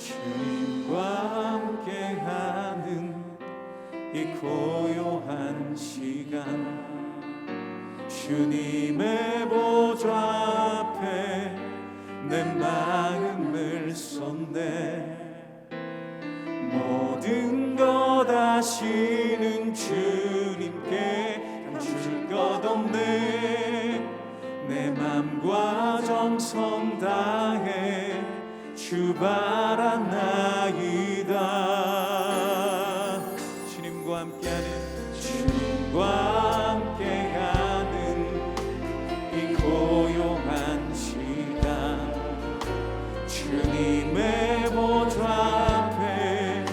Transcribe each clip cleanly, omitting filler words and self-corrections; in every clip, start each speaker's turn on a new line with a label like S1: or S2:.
S1: 주님과 함께하는 이 고요한 시간, 주님의 보좌 앞에 내 마음을 쏟네. 모든 것 아시는 주님께 감출 것 없네. 내 맘과 정성 다해 주 바라나이다. 주님과 함께하는 이 고요한 시간, 주님의 보좌 앞에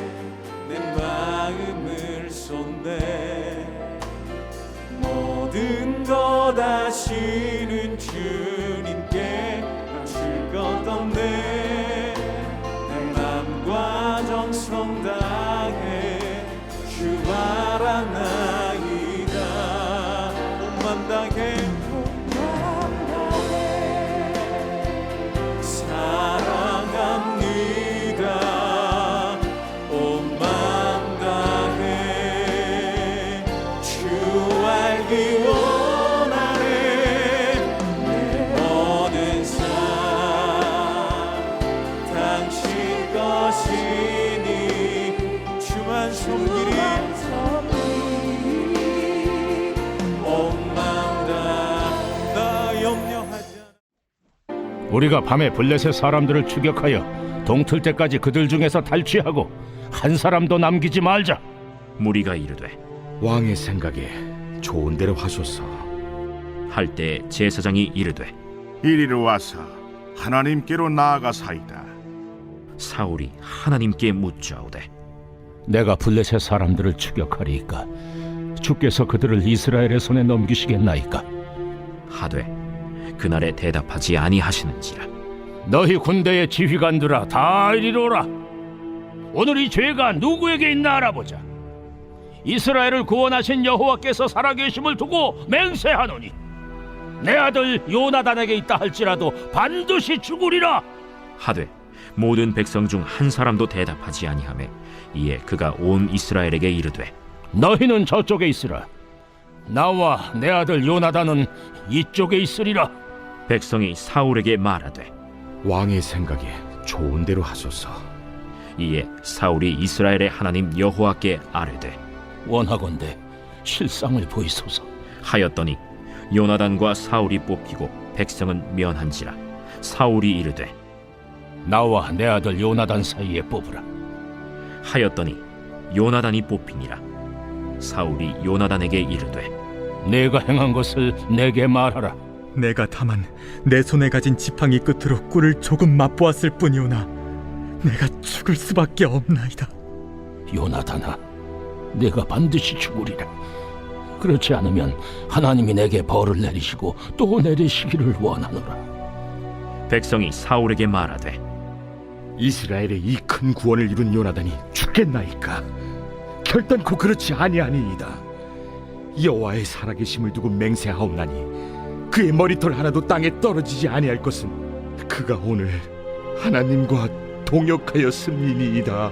S1: 내 마음을 쏟네. 모든 것 아시는 주님께 감출 것 없네. 내 맘과 정성 다해 주 바라나이다. 온 맘 다해 사랑합니다. 온 맘 다해 주 알기 원하네. 내 모든 삶 당신 것이니 주만 섬기리. 온 맘 다 나 염려하지 않아.
S2: 우리가 밤에 블레셋 사람들을 추격하여 동틀 때까지 그들 중에서 탈취하고 한 사람도 남기지 말자.
S3: 무리가 이르되
S4: 왕의 생각에 좋은 대로 하소서.
S3: 할 때 제사장이 이르되
S5: 이리로 와서 하나님께로 나아가사이다.
S3: 사울이 하나님께 묻자오되
S2: 내가 블레셋 사람들을 추격하리이까 주께서 그들을 이스라엘의 손에 넘기시겠나이까?
S3: 하되 그날에 대답하지 아니하시는지라.
S2: 너희 군대의 지휘관들아 다 이리로 오라. 오늘 이 죄가 누구에게 있나 알아보자. 이스라엘을 구원하신 여호와께서 살아계심을 두고 맹세하노니 내 아들 요나단에게 있다 할지라도 반드시 죽으리라.
S3: 하되 모든 백성 중 한 사람도 대답하지 아니하매 이에 그가 온 이스라엘에게 이르되
S2: 너희는 저쪽에 있으라. 나와 내 아들 요나단은 이쪽에 있으리라.
S3: 백성이 사울에게 말하되
S4: 왕의 생각에 좋은 대로 하소서.
S3: 이에 사울이 이스라엘의 하나님 여호와께 아뢰되
S2: 원하건대 실상을 보이소서.
S3: 하였더니 요나단과 사울이 뽑히고 백성은 면한지라. 사울이 이르되
S2: 나와 내 아들 요나단 사이에 뽑으라.
S3: 하였더니 요나단이 뽑히니라. 사울이 요나단에게 이르되
S2: 내가 행한 것을 내게 말하라.
S6: 내가 다만 내 손에 가진 지팡이 끝으로 꿀을 조금 맛보았을 뿐이오나 내가 죽을 수밖에 없나이다.
S2: 요나단아, 내가 반드시 죽으리라. 그렇지 않으면 하나님이 내게 벌을 내리시고 또 내리시기를 원하노라.
S3: 백성이 사울에게 말하되
S4: 이스라엘의 이 큰 구원을 이룬 요나단이 죽겠나이까? 결단코 그렇지 아니하니이다. 여호와의 살아계심을 두고 맹세하옵나니 그의 머리털 하나도 땅에 떨어지지 아니할 것은 그가 오늘 하나님과 동역하였음이니이다.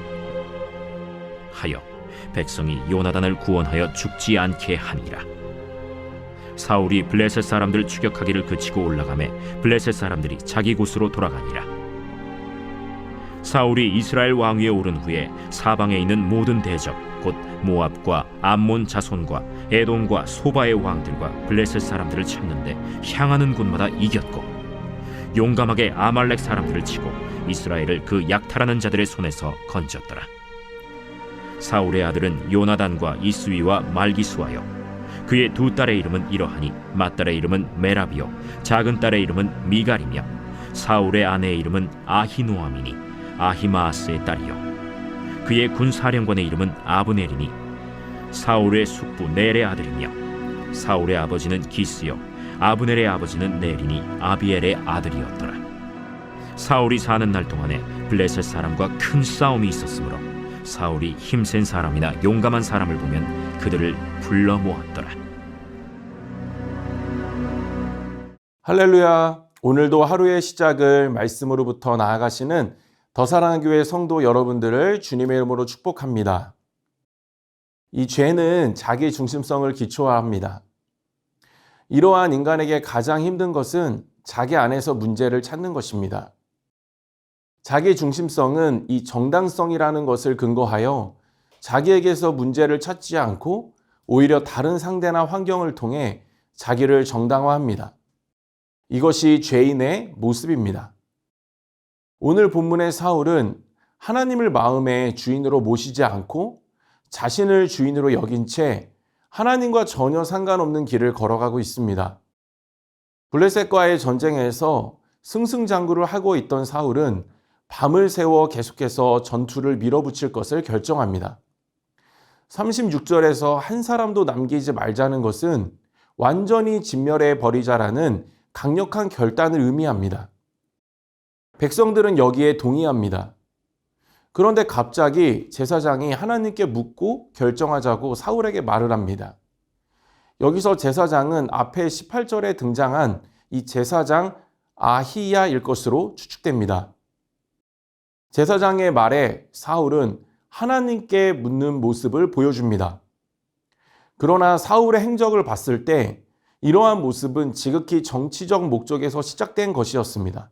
S3: 하여 백성이 요나단을 구원하여 죽지 않게 하니라. 사울이 블레셋 사람들 추격하기를 그치고 올라가매 블레셋 사람들이 자기 곳으로 돌아가니라. 사울이 이스라엘 왕위에 오른 후에 사방에 있는 모든 대적 곧 모압과 암몬 자손과 에돔과 소바의 왕들과 블레셋 사람들을 찾는데 향하는 곳마다 이겼고 용감하게 아말렉 사람들을 치고 이스라엘을 그 약탈하는 자들의 손에서 건졌더라. 사울의 아들은 요나단과 이스위와 말기수하여 그의 두 딸의 이름은 이러하니 맏딸의 이름은 메라비요 작은 딸의 이름은 미갈이며 사울의 아내의 이름은 아히노아미니 아히마아스의 딸이요 그의 군사령관의 이름은 아브넬이니 사울의 숙부 넬의 아들이며 사울의 아버지는 기스요 아브넬의 아버지는 넬이니 아비엘의 아들이었더라. 사울이 사는 날 동안에 블레셋 사람과 큰 싸움이 있었으므로 사울이 힘센 사람이나 용감한 사람을 보면 그들을 불러 모았더라.
S7: 할렐루야. 오늘도 하루의 시작을 말씀으로부터 나아가시는
S1: 더 사랑하는 교회 성도 여러분들을 주님의 이름으로 축복합니다. 이 죄는 자기 중심성을 기초화합니다. 이러한 인간에게 가장 힘든 것은 자기 안에서 문제를 찾는 것입니다. 자기 중심성은 이 정당성이라는 것을 근거하여 자기에게서 문제를 찾지 않고 오히려 다른 상대나 환경을 통해 자기를 정당화합니다. 이것이 죄인의 모습입니다. 오늘 본문의 사울은 하나님을 마음의 주인으로 모시지 않고 자신을 주인으로 여긴 채 하나님과 전혀 상관없는 길을 걸어가고 있습니다. 블레셋과의 전쟁에서 승승장구를 하고 있던 사울은 밤을 새워 계속해서 전투를 밀어붙일 것을 결정합니다. 36절에서 한 사람도 남기지 말자는 것은 완전히 진멸해 버리자라는 강력한 결단을 의미합니다. 백성들은 여기에 동의합니다. 그런데 갑자기 제사장이 하나님께 묻고 결정하자고 사울에게 말을 합니다. 여기서 제사장은 앞에 18절에 등장한 이 제사장 아히야일 것으로 추측됩니다. 제사장의 말에 사울은 하나님께 묻는 모습을 보여줍니다. 그러나 사울의 행적을 봤을 때 이러한 모습은 지극히 정치적 목적에서 시작된 것이었습니다.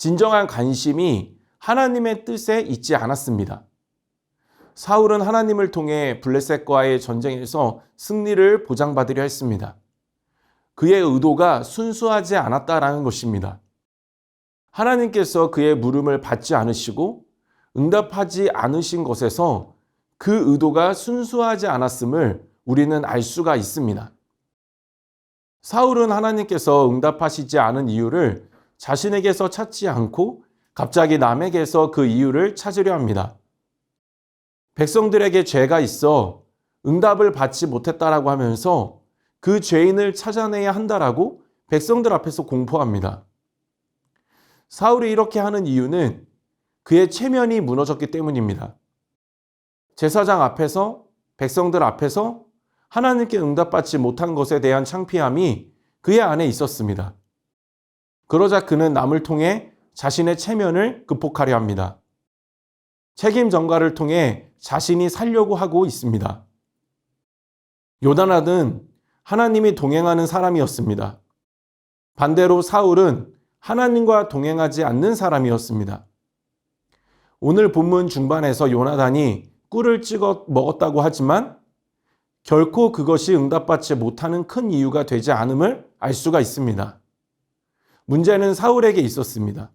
S1: 진정한 관심이 하나님의 뜻에 있지 않았습니다. 사울은 하나님을 통해 블레셋과의 전쟁에서 승리를 보장받으려 했습니다. 그의 의도가 순수하지 않았다라는 것입니다. 하나님께서 그의 물음을 받지 않으시고 응답하지 않으신 것에서 그 의도가 순수하지 않았음을 우리는 알 수가 있습니다. 사울은 하나님께서 응답하시지 않은 이유를 자신에게서 찾지 않고 갑자기 남에게서 그 이유를 찾으려 합니다. 백성들에게 죄가 있어 응답을 받지 못했다라고 하면서 그 죄인을 찾아내야 한다라고 백성들 앞에서 공포합니다. 사울이 이렇게 하는 이유는 그의 체면이 무너졌기 때문입니다. 제사장 앞에서, 백성들 앞에서 하나님께 응답받지 못한 것에 대한 창피함이 그의 안에 있었습니다. 그러자 그는 남을 통해 자신의 체면을 극복하려 합니다. 책임 전가를 통해 자신이 살려고 하고 있습니다. 요나단은 하나님이 동행하는 사람이었습니다. 반대로 사울은 하나님과 동행하지 않는 사람이었습니다. 오늘 본문 중반에서 요나단이 꿀을 찍어 먹었다고 하지만 결코 그것이 응답받지 못하는 큰 이유가 되지 않음을 알 수가 있습니다. 문제는 사울에게 있었습니다.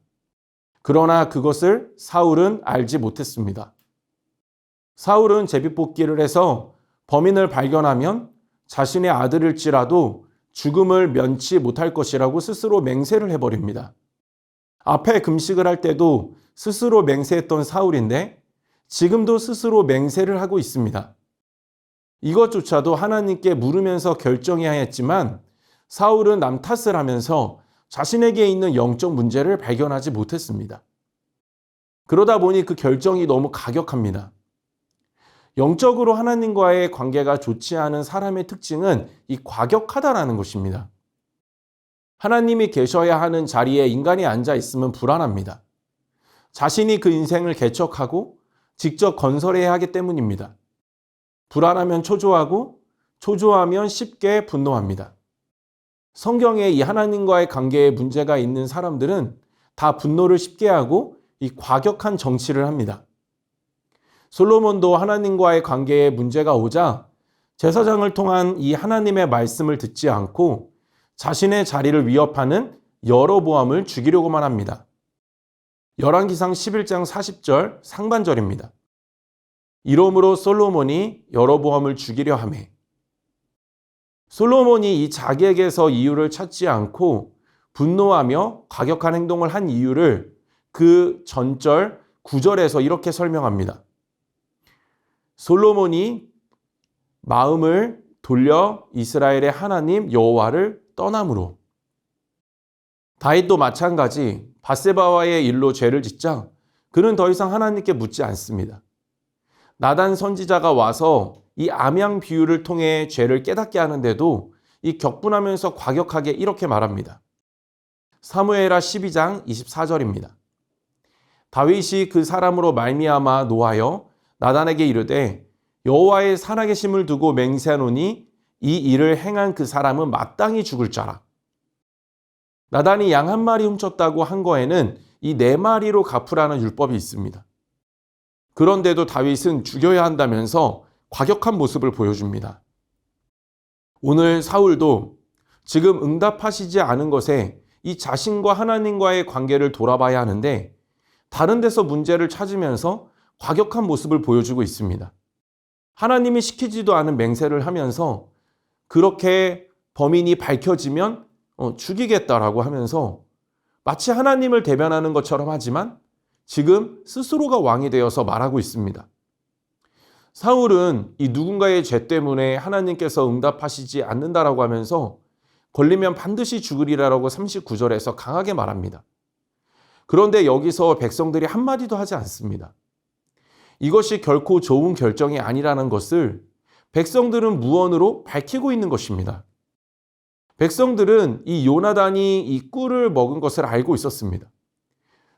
S1: 그러나 그것을 사울은 알지 못했습니다. 사울은 제비뽑기를 해서 범인을 발견하면 자신의 아들일지라도 죽음을 면치 못할 것이라고 스스로 맹세를 해버립니다. 앞에 금식을 할 때도 스스로 맹세했던 사울인데 지금도 스스로 맹세를 하고 있습니다. 이것조차도 하나님께 물으면서 결정해야 했지만 사울은 남 탓을 하면서 자신에게 있는 영적 문제를 발견하지 못했습니다. 그러다 보니 그 결정이 너무 가격합니다. 영적으로 하나님과의 관계가 좋지 않은 사람의 특징은 이 과격하다라는 것입니다. 하나님이 계셔야 하는 자리에 인간이 앉아 있으면 불안합니다. 자신이 그 인생을 개척하고 직접 건설해야 하기 때문입니다. 불안하면 초조하고 초조하면 쉽게 분노합니다. 성경에 이 하나님과의 관계에 문제가 있는 사람들은 다 분노를 쉽게 하고 이 과격한 정치를 합니다. 솔로몬도 하나님과의 관계에 문제가 오자 제사장을 통한 이 하나님의 말씀을 듣지 않고 자신의 자리를 위협하는 여로보암을 죽이려고만 합니다. 열왕기상 11장 40절 상반절입니다. 이러므로 솔로몬이 여로보암을 죽이려 하매. 솔로몬이 이 자기에게서 이유를 찾지 않고 분노하며 과격한 행동을 한 이유를 그 전절 9절에서 이렇게 설명합니다. 솔로몬이 마음을 돌려 이스라엘의 하나님 여호와를 떠남으로. 다윗도 마찬가지 밧세바와의 일로 죄를 짓자 그는 더 이상 하나님께 묻지 않습니다. 나단 선지자가 와서 이 암양 비유를 통해 죄를 깨닫게 하는데도 이 격분하면서 과격하게 이렇게 말합니다. 사무엘하 12장 24절입니다. 다윗이 그 사람으로 말미암아 노하여 나단에게 이르되 여호와의 살아계심을 두고 맹세하노니 이 일을 행한 그 사람은 마땅히 죽을 자라. 나단이 양 한 마리 훔쳤다고 한 거에는 이 4마리로 갚으라는 율법이 있습니다. 그런데도 다윗은 죽여야 한다면서 과격한 모습을 보여줍니다. 오늘 사울도 지금 응답하시지 않은 것에 이 자신과 하나님과의 관계를 돌아봐야 하는데 다른 데서 문제를 찾으면서 과격한 모습을 보여주고 있습니다. 하나님이 시키지도 않은 맹세를 하면서 그렇게 범인이 밝혀지면 죽이겠다라고 하면서 마치 하나님을 대변하는 것처럼 하지만 지금 스스로가 왕이 되어서 말하고 있습니다. 사울은 이 누군가의 죄 때문에 하나님께서 응답하시지 않는다라고 하면서 걸리면 반드시 죽으리라라고 39절에서 강하게 말합니다. 그런데 여기서 백성들이 한마디도 하지 않습니다. 이것이 결코 좋은 결정이 아니라는 것을 백성들은 무언으로 밝히고 있는 것입니다. 백성들은 이 요나단이 이 꿀을 먹은 것을 알고 있었습니다.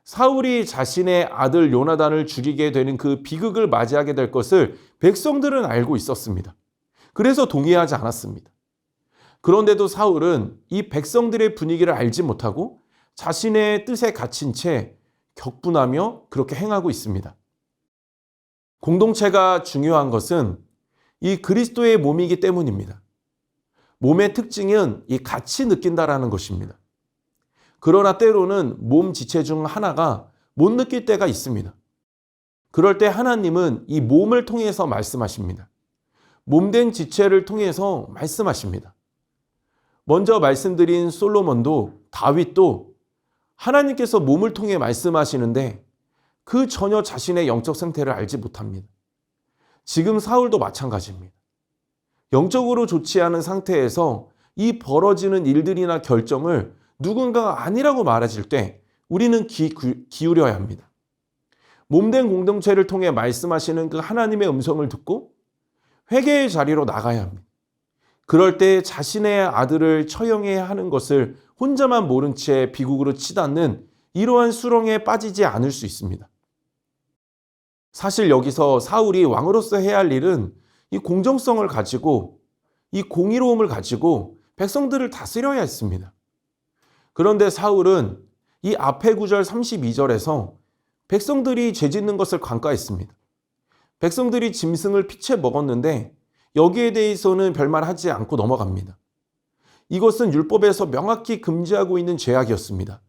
S1: 사울이 자신의 아들 요나단을 죽이게 되는 그 비극을 맞이하게 될 것을 백성들은 알고 있었습니다. 그래서 동의하지 않았습니다. 그런데도 사울은 이 백성들의 분위기를 알지 못하고 자신의 뜻에 갇힌 채 격분하며 그렇게 행하고 있습니다. 공동체가 중요한 것은 이 그리스도의 몸이기 때문입니다. 몸의 특징은 이 같이 느낀다라는 것입니다. 그러나 때로는 몸 지체 중 하나가 못 느낄 때가 있습니다. 그럴 때 하나님은 이 몸을 통해서 말씀하십니다. 몸된 지체를 통해서 말씀하십니다. 먼저 말씀드린 솔로몬도 다윗도 하나님께서 몸을 통해 말씀하시는데 그 전혀 자신의 영적 상태를 알지 못합니다. 지금 사울도 마찬가지입니다. 영적으로 좋지 않은 상태에서 이 벌어지는 일들이나 결정을 누군가가 아니라고 말해질 때 우리는 기울여야 합니다. 몸된 공동체를 통해 말씀하시는 그 하나님의 음성을 듣고 회개의 자리로 나가야 합니다. 그럴 때 자신의 아들을 처형해야 하는 것을 혼자만 모른 채 비극으로 치닫는 이러한 수렁에 빠지지 않을 수 있습니다. 사실 여기서 사울이 왕으로서 해야 할 일은 이 공정성을 가지고 이 공의로움을 가지고 백성들을 다스려야 했습니다. 그런데 사울은 이 앞에 구절 32절에서 백성들이 죄짓는 것을 간과했습니다. 백성들이 짐승을 피채 먹었는데 여기에 대해서는 별말하지 않고 넘어갑니다. 이것은 율법에서 명확히 금지하고 있는 죄악이었습니다.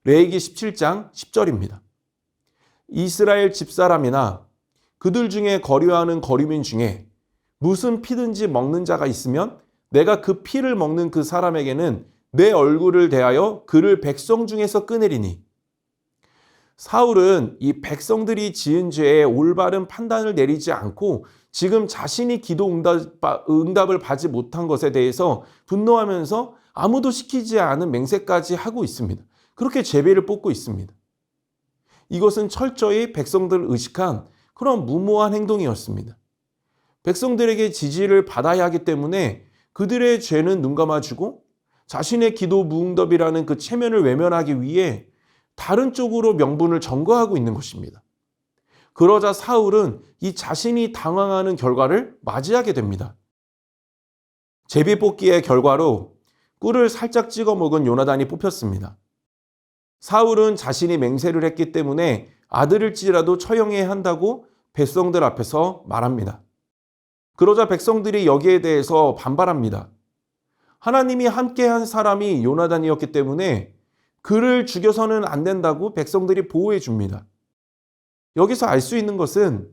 S1: 레위기 17장 10절입니다. 이스라엘 집사람이나 그들 중에 거류하는 거류민 중에 무슨 피든지 먹는 자가 있으면 내가 그 피를 먹는 그 사람에게는 내 얼굴을 대하여 그를 백성 중에서 끊으리니. 사울은 이 백성들이 지은 죄에 올바른 판단을 내리지 않고 지금 자신이 기도 응답을 받지 못한 것에 대해서 분노하면서 아무도 시키지 않은 맹세까지 하고 있습니다. 그렇게 제비를 뽑고 있습니다. 이것은 철저히 백성들을 의식한 그런 무모한 행동이었습니다. 백성들에게 지지를 받아야 하기 때문에 그들의 죄는 눈감아주고 자신의 기도 무응답이라는 그 체면을 외면하기 위해 다른 쪽으로 명분을 전거하고 있는 것입니다. 그러자 사울은 이 자신이 당황하는 결과를 맞이하게 됩니다. 제비뽑기의 결과로 꿀을 살짝 찍어 먹은 요나단이 뽑혔습니다. 사울은 자신이 맹세를 했기 때문에 아들일지라도 처형해야 한다고 백성들 앞에서 말합니다. 그러자 백성들이 여기에 대해서 반발합니다. 하나님이 함께한 사람이 요나단이었기 때문에 그를 죽여서는 안 된다고 백성들이 보호해 줍니다. 여기서 알 수 있는 것은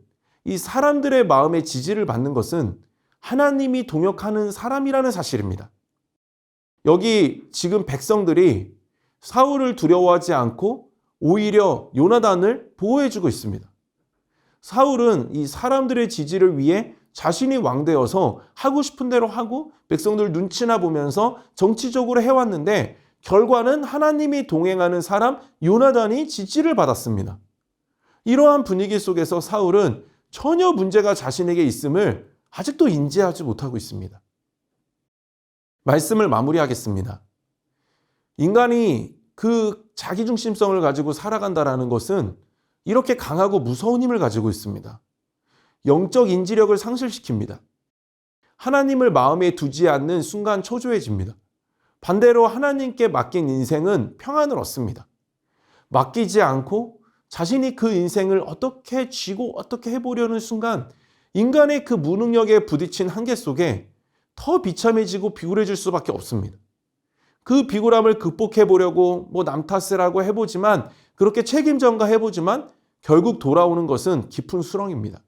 S1: 이 사람들의 마음의 지지를 받는 것은 하나님이 동역하는 사람이라는 사실입니다. 여기 지금 백성들이 사울을 두려워하지 않고 오히려 요나단을 보호해주고 있습니다. 사울은 이 사람들의 지지를 위해 자신이 왕되어서 하고 싶은 대로 하고 백성들 눈치나 보면서 정치적으로 해왔는데 결과는 하나님이 동행하는 사람 요나단이 지지를 받았습니다. 이러한 분위기 속에서 사울은 전혀 문제가 자신에게 있음을 아직도 인지하지 못하고 있습니다. 말씀을 마무리하겠습니다. 인간이 그 자기중심성을 가지고 살아간다라는 것은 이렇게 강하고 무서운 힘을 가지고 있습니다. 영적 인지력을 상실시킵니다. 하나님을 마음에 두지 않는 순간 초조해집니다. 반대로 하나님께 맡긴 인생은 평안을 얻습니다. 맡기지 않고 자신이 그 인생을 어떻게 쥐고 어떻게 해보려는 순간 인간의 그 무능력에 부딪힌 한계 속에 더 비참해지고 비굴해질 수밖에 없습니다. 그 비굴함을 극복해 보려고 남 탓을 하고 해보지만 그렇게 책임 전가해보지만 결국 돌아오는 것은 깊은 수렁입니다.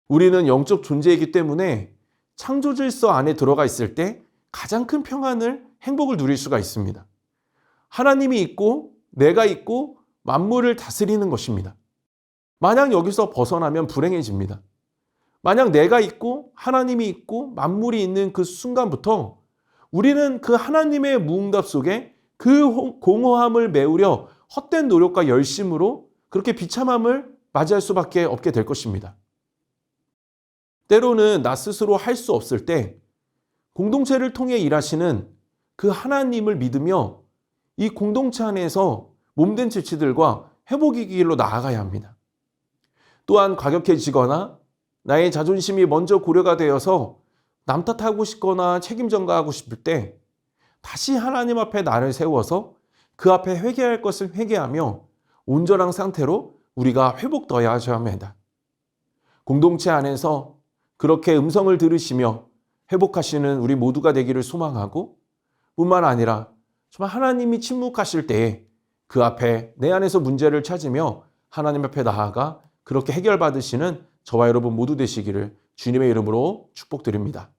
S1: 우리는 영적 존재이기 때문에 창조 질서 안에 들어가 있을 때 가장 큰 평안을, 행복을 누릴 수가 있습니다. 하나님이 있고 내가 있고 만물을 다스리는 것입니다. 만약 여기서 벗어나면 불행해집니다. 만약 내가 있고 하나님이 있고 만물이 있는 그 순간부터 우리는 그 하나님의 무응답 속에 그 공허함을 메우려 헛된 노력과 열심으로 그렇게 비참함을 맞이할 수밖에 없게 될 것입니다. 때로는 나 스스로 할 수 없을 때 공동체를 통해 일하시는 그 하나님을 믿으며 이 공동체 안에서 몸된 지체들과 회복의 길로 나아가야 합니다. 또한 과격해지거나 나의 자존심이 먼저 고려가 되어서 남 탓하고 싶거나 책임 전가하고 싶을 때 다시 하나님 앞에 나를 세워서 그 앞에 회개할 것을 회개하며 온전한 상태로 우리가 회복되어야 합니다. 공동체 안에서 그렇게 음성을 들으시며 회복하시는 우리 모두가 되기를 소망하고 뿐만 아니라 정말 하나님이 침묵하실 때에 그 앞에 내 안에서 문제를 찾으며 하나님 앞에 나아가 그렇게 해결받으시는 저와 여러분 모두 되시기를 주님의 이름으로 축복드립니다.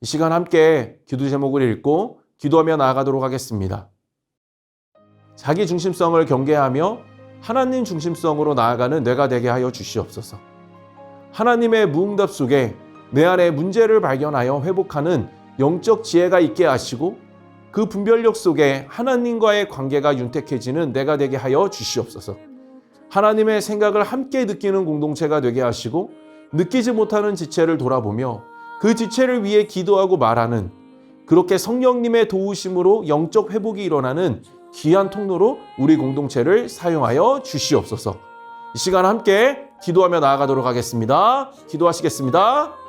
S1: 이 시간 함께 기도 제목을 읽고 기도하며 나아가도록 하겠습니다. 자기 중심성을 경계하며 하나님 중심성으로 나아가는 뇌가 되게 하여 주시옵소서. 하나님의 무응답 속에 내 안에 문제를 발견하여 회복하는 영적 지혜가 있게 하시고 그 분별력 속에 하나님과의 관계가 윤택해지는 뇌가 되게 하여 주시옵소서. 하나님의 생각을 함께 느끼는 공동체가 되게 하시고 느끼지 못하는 지체를 돌아보며 그 지체를 위해 기도하고 말하는 그렇게 성령님의 도우심으로 영적 회복이 일어나는 귀한 통로로 우리 공동체를 사용하여 주시옵소서. 이 시간 함께 기도하며 나아가도록 하겠습니다. 기도하시겠습니다.